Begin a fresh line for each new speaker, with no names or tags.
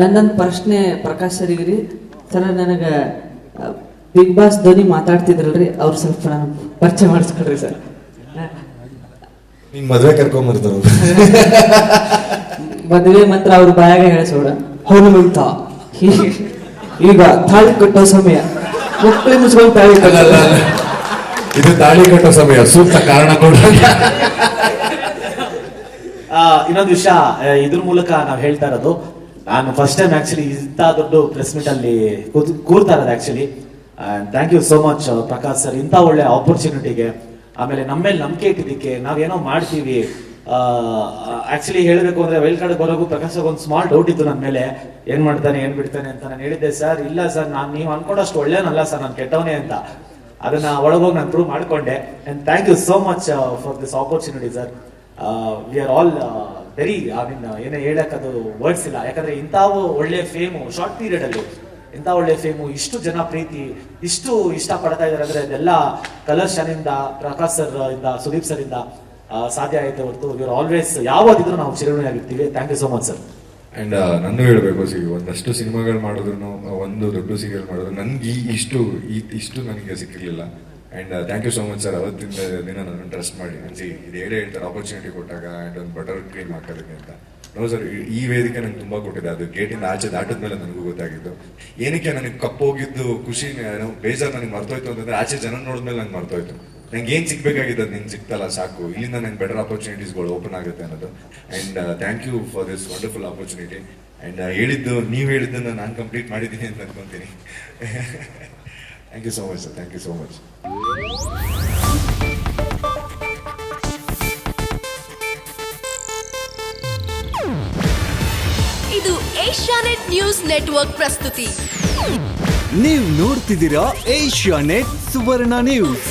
ನನ್ನೊಂದು ಪ್ರಶ್ನೆ ಪ್ರಕಾಶ್ ಸರಿಗಿರಿ ಸರ್, ನನಗೆ ಬಿಗ್ ಬಾಸ್ ಧ್ವನಿ ಮಾತಾಡ್ತಿದ್ರಲ್ರಿ, ಅವ್ರು ಸ್ವಲ್ಪ ನಾನು ಪರಿಚಯ ಮಾಡಿಸ್ಕೊಡ್ರಿ ಸರ್.
ನಿನ್ ಮದ್ವೆ ಕರ್ಕೊಂಬರ್ತಾರ
ಮದುವೆ ಮಾತ್ರ ಅವ್ರ ಬಾಯಾಗ ಹೇಳಿಸೋಡ ಹನುಮಂತ ಈಗ ತಾಳಿ ಕಟ್ಟೋ ಸಮಯ, ಮಕ್ಕಳು ಮುಚ್ಕೊಂಡು ತಾಳಿ ಕಟ್ಟಲ್ಲ.
ಇದು ತಾಳಿ ಕಟ್ಟೋ ಸಮಯ, ಸೂಕ್ತ ಕಾರಣ ಕೂಡ.
ಇನ್ನೊಂದು ವಿಷಯ ಇದ್ರ ಮೂಲಕ ನಾವು ಹೇಳ್ತಾ ಇರೋದು, ನಾನು ಫಸ್ಟ್ ಟೈಮ್ ಆಕ್ಚುಲಿ ಇಂಥ ದೊಡ್ಡ ಪ್ರೆಸ್ ಮೀಟ್ ಅಲ್ಲಿ ಕೂರ್ತಾ ಇರೋದು actually. Thank you so much Prakash sir, ಇಂಥ ಒಳ್ಳೆ ಆಪರ್ಚುನಿಟಿಗೆ, ಆಮೇಲೆ ನಮ್ಮ ಮೇಲೆ ನಂಬಿಕೆ ಇಟ್ಟಿದ್ದಕ್ಕೆ. ನಾವೇನೋ ಮಾಡ್ತೀವಿ, ಆಕ್ಚುಲಿ ಹೇಳಬೇಕು ಅಂದ್ರೆ ವೈಲ್ಡ್ ಕಾರ್ಡ್ ಬರೋಕು ಪ್ರಕಾಶ್ ಒಂದು ಸ್ಮಾಲ್ ಡೌಟ್ ಇತ್ತು ನನ್ನ ಮೇಲೆ, ಏನ್ ಮಾಡ್ತಾನೆ ಏನ್ ಬಿಡ್ತಾನೆ ಅಂತ. ನಾನು ಹೇಳಿದ್ದೆ ಸರ್, ಇಲ್ಲ ಸರ್, ನಾನು ನೀವು ಅನ್ಕೊಂಡಷ್ಟು ಒಳ್ಳೆಯವನಲ್ಲ ಸರ್, ನಾನು ಕೆಟ್ಟವನೇ ಅಂತ. ಅದನ್ನ ಒಳಗೋಗಿ ನಾನು ಪ್ರೂವ್ ಮಾಡ್ಕೊಂಡೆ. And thank you so much for this opportunity sir. We are all very, I mean ಏನೇ ಹೇಳಕ್ಕದು ವರ್ಡ್ಸ್ ಇಲ್ಲ. ಯಾಕಂದ್ರೆ ಇಂಥವು ಒಳ್ಳೆ ಫೇಮು ಶಾರ್ಟ್ ಪೀರಿಯಡ್ ಅಲ್ಲಿ, ಇಂಥ ಒಳ್ಳೆ ಫೇಮು, ಇಷ್ಟು ಜನ ಪ್ರೀತಿ, ಇಷ್ಟು ಇಷ್ಟ ಪಡ್ತಾ ಇದಾರೆ ಅಂದ್ರೆ ಅದೆಲ್ಲ ಕಲರ್ ಶಾನಿಂದ, ಪ್ರಕಾಶ್ ಸರ್ ಇಂದ, ಸುದೀಪ್ ಸರ್ ಇಂದ ಸಾಧ್ಯ ಆಯ್ತು ಹೊರತು ವಿ ಆರ್ ಆಲ್ವೇಸ್ ಯಾವಾಗಿದ್ರು ನಾವು ಚಿರಋಣಿಯಾಗಿರ್ತೀವಿ. Thank you so much sir.
And ನಾನು ಹೇಳ್ಬೇಕು, ಒಂದಷ್ಟು ಸಿನಿಮಾಗಳು ಮಾಡಿದ್ರು, ಒಂದು ದೊಡ್ಡ ಸೀರಿಯಲ್ ಮಾಡಿದ್ರು, ನನ್ಗೆ ಇಷ್ಟು ನನಗೆ ಸಿಕ್ಕಿರ್ಲಿಲ್ಲ. And thank you so much sir, ಅವತ್ತಿಂದ ದಿನ ನನ್ನ ಟ್ರಸ್ಟ್ ಮಾಡಿ ಇದು ಹೇಳ್ತಾರೆ ಆಪರ್ಚುನಿಟಿ ಕೊಟ್ಟಾಗ. ಅಂಡ್ ಒಂದು ಬಟರ್ ಕ್ರೀಮ್ ಹಾಕೋದಕ್ಕೆ ಅಂತ. ನೋ ಸರ್, ಈ ವೇದಿಕೆ ನಂಗೆ ತುಂಬಾ ಕೊಟ್ಟಿದೆ. ಅದು ಗೇಟಿಂದ ಆಚೆ ದಾಟಿದ್ಮೇಲೆ ನನಗೂ ಗೊತ್ತಾಗಿದ್ದು. ಏನಕ್ಕೆ ನನಗೆ ಕಪ್ಪೋಗಿದ್ದು ಖುಷಿ, ಬೇಜಾರು ನನಗೆ ಮರ್ತೋಯ್ತು ಅಂತಂದ್ರೆ ಆಚೆ ಜನ ನೋಡಿದ್ಮೇಲೆ ನಂಗೆ ಮರ್ತೋಯ್ತು. ನಂಗೆ ಏನ್ ಸಿಗ್ಬೇಕಾಗಿದ್ದು ನಿನ್ಗೆ ಸಿಕ್ತಲ್ಲ ಸಾಕು, ಇಲ್ಲಿಂದ ನಂಗೆ ಬೆಟರ್ ಆಪರ್ಚುನಿಟೀಸ್ಗಳು ಓಪನ್ ಆಗುತ್ತೆ ಅನ್ನೋದು. And thank you for this wonderful opportunity. And ನೀವು ಹೇಳಿದ್ದನ್ನು ನಾನು ಕಂಪ್ಲೀಟ್ ಮಾಡಿದ್ದೀನಿ ಅಂತ ಅನ್ಕೊಂತೀನಿ. Thank you so much sir, thank you so much.
ಇದು ಏಷ್ಯಾನೆಟ್ ನ್ಯೂಸ್ ನೆಟ್ವರ್ಕ್ ಪ್ರಸ್ತುತಿ.
ನೀವು ನೋಡ್ತಿದ್ದೀರಾ ಏಷ್ಯಾನೆಟ್ ಸುವರ್ಣ ನ್ಯೂಸ್.